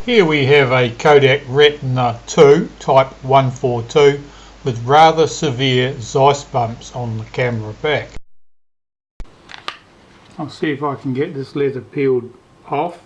Here we have a Kodak Retina II type 142 with rather severe Zeiss bumps on the camera back. I'll see if I can get this leather peeled off.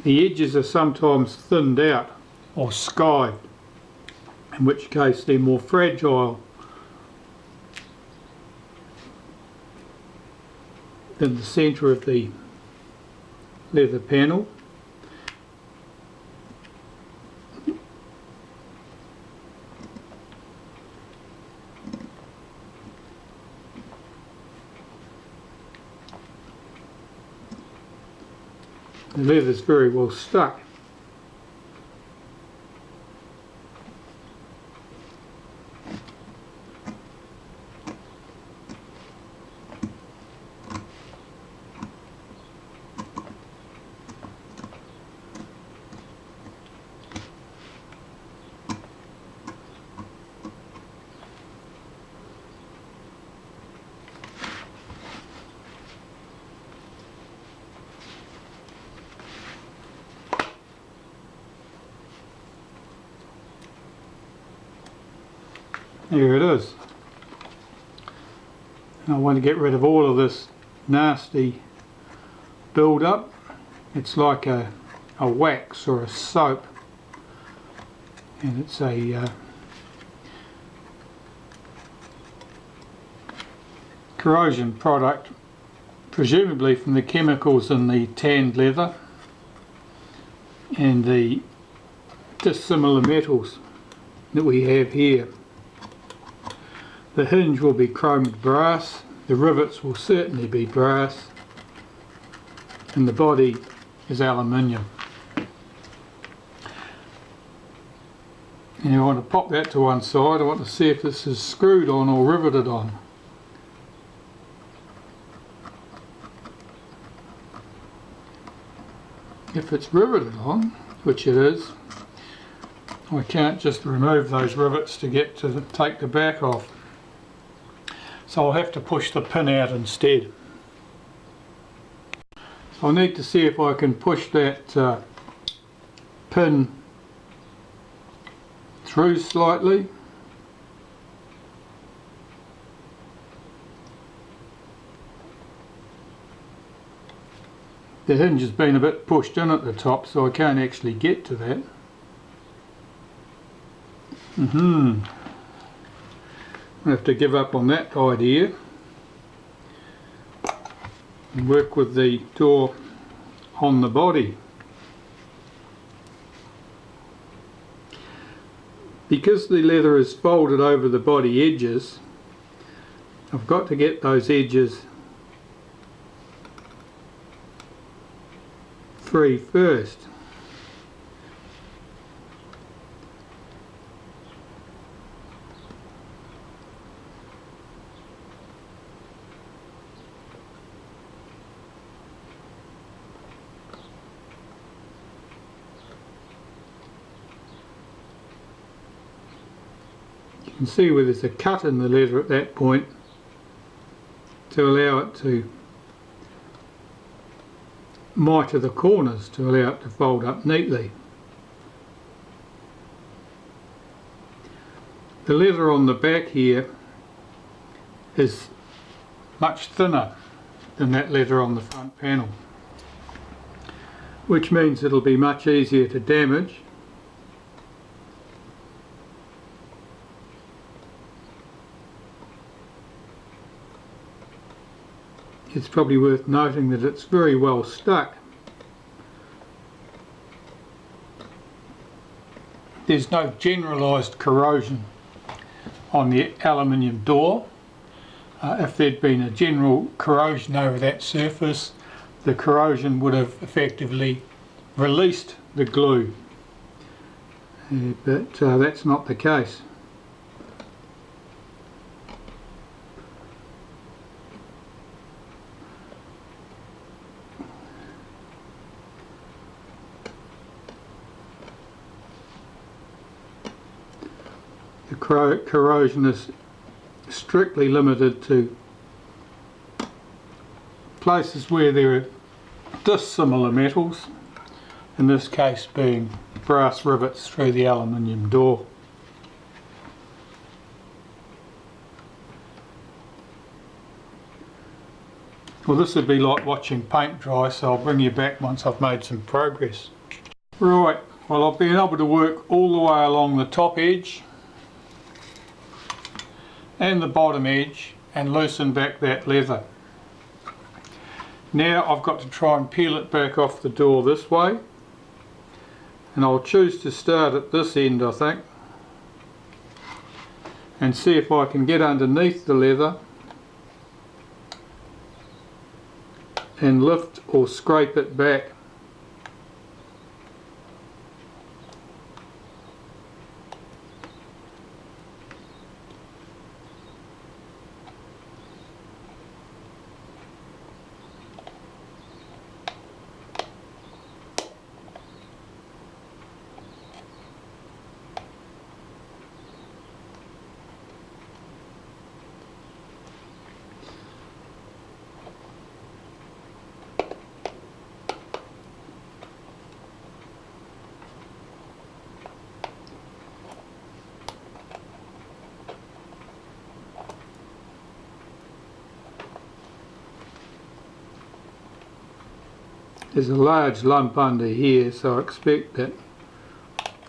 The edges are sometimes thinned out or skied, in which case they're more fragile than the centre of the leather panel. The leather is very well stuck. Here it is. I want to get rid of all of this nasty build up. It's like a wax or a soap, and it's a corrosion product, presumably from the chemicals in the tanned leather and the dissimilar metals that we have here. The hinge will be chromed brass, the rivets will certainly be brass, and the body is aluminium. And I want to pop that to one side. I want to see if this is screwed on or riveted on. If it's riveted on, which it is, I can't just remove those rivets to get to take the back off. So I'll have to push the pin out instead. So I'll need to see if I can push that pin through slightly. The hinge has been a bit pushed in at the top, so I can't actually get to that. I have to give up on that idea and work with the door on the body. Because the leather is folded over the body edges, I've got to get those edges free first. You can see where there's a cut in the leather at that point to allow it to mitre the corners, to allow it to fold up neatly. The leather on the back here is much thinner than that leather on the front panel, which means it'll be much easier to damage. It's probably worth noting that it's very well stuck. There's no generalised corrosion on the aluminium door. If there'd been a general corrosion over that surface, the corrosion would have effectively released the glue. But that's not the case. corrosion is strictly limited to places where there are dissimilar metals, in this case being brass rivets through the aluminium door. Well, this would be like watching paint dry, so I'll bring you back once I've made some progress. Right, well, I've been able to work all the way along the top edge and the bottom edge and loosen back that leather. Now I've got to try and peel it back off the door this way, and I'll choose to start at this end, I think, and see if I can get underneath the leather and lift or scrape it back. There's a large lump under here, so I expect that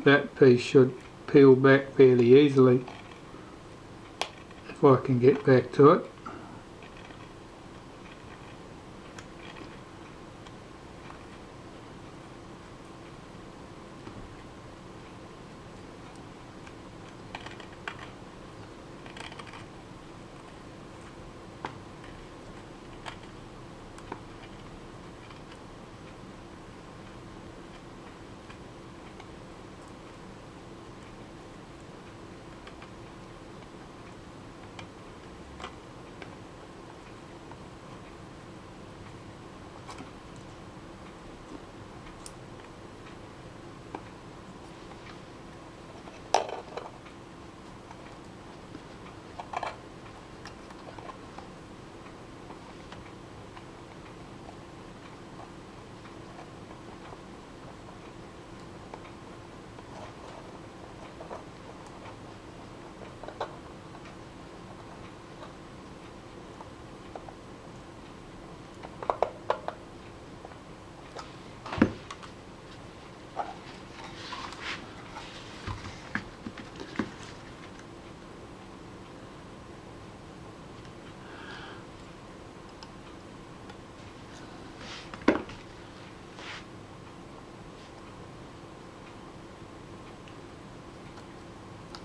that piece should peel back fairly easily if I can get back to it.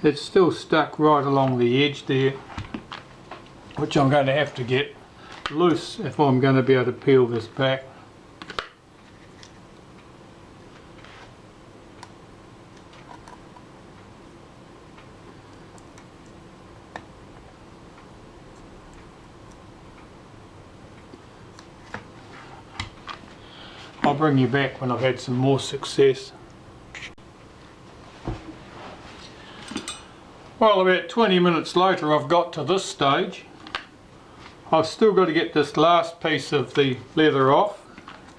It's still stuck right along the edge there, which I'm going to have to get loose if I'm going to be able to peel this back. I'll bring you back when I've had some more success. Well, about 20 minutes later I've got to this stage. I've still got to get this last piece of the leather off,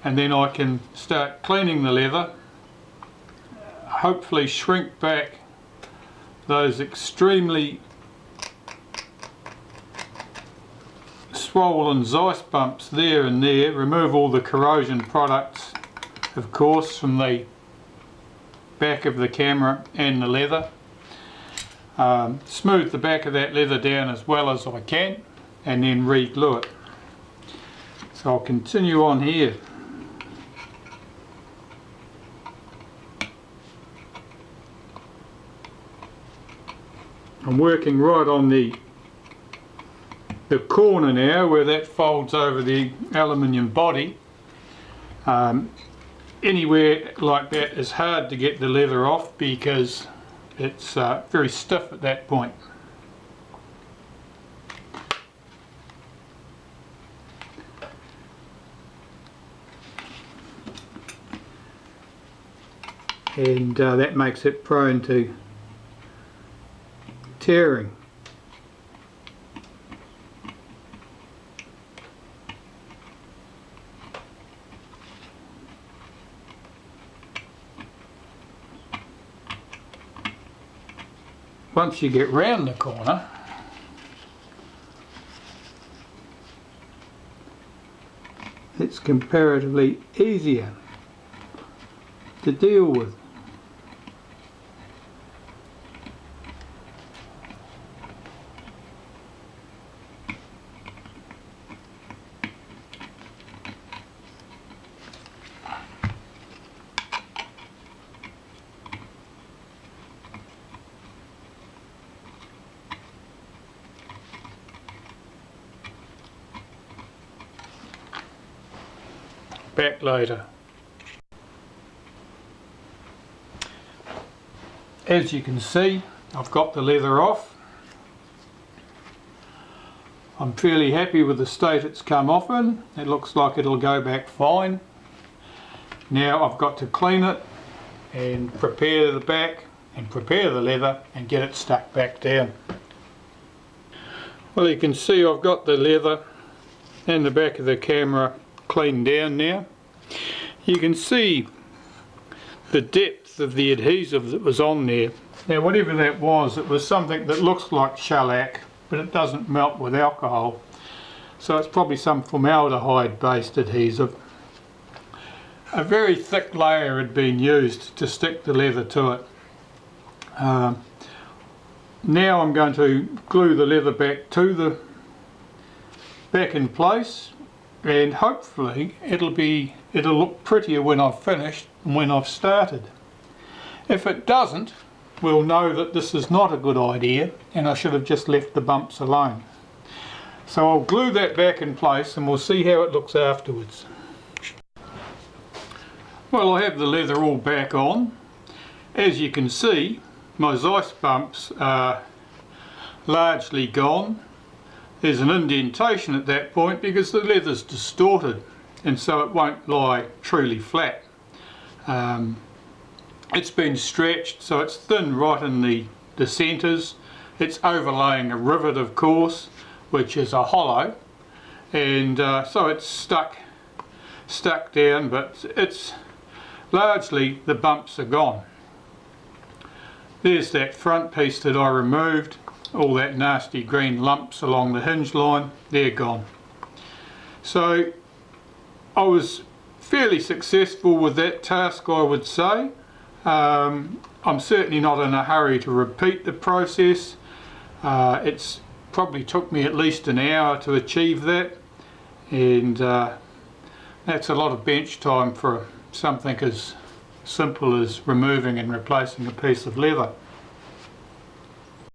and then I can start cleaning the leather, hopefully shrink back those extremely swollen Zeiss bumps there and there, remove all the corrosion products of course from the back of the camera and the leather. Smooth the back of that leather down as well as I can, and then re-glue it. So I'll continue on here. I'm working right on the corner now where that folds over the aluminium body. Anywhere like that is hard to get the leather off because it's very stiff at that point. And that makes it prone to tearing. Once you get round the corner, it's comparatively easier to deal with. Back later. As you can see, I've got the leather off. I'm fairly happy with the state it's come off in. It looks like it'll go back fine. Now I've got to clean it and prepare the back and prepare the leather and get it stuck back down. Well, you can see I've got the leather and the back of the camera cleaned down now. You can see the depth of the adhesive that was on there. Now whatever that was, it was something that looks like shellac, but it doesn't melt with alcohol, so it's probably some formaldehyde based adhesive. A very thick layer had been used to stick the leather to it. Now I'm going to glue the leather back in place, and hopefully it'll look prettier when I've finished than when I've started. If it doesn't, we'll know that this is not a good idea and I should have just left the bumps alone. So I'll glue that back in place and we'll see how it looks afterwards. Well, I have the leather all back on. As you can see, my Zeiss bumps are largely gone. There's an indentation at that point because the leather's distorted and so it won't lie truly flat. It's been stretched so it's thin right in the centres. It's overlaying a rivet, of course, which is a hollow, and so it's stuck down, but it's largely, the bumps are gone. There's that front piece that I removed. All that nasty green lumps along the hinge line, they're gone. So I was fairly successful with that task, I would say. I'm certainly not in a hurry to repeat the process. It's probably took me at least an hour to achieve that, and that's a lot of bench time for something as simple as removing and replacing a piece of leather.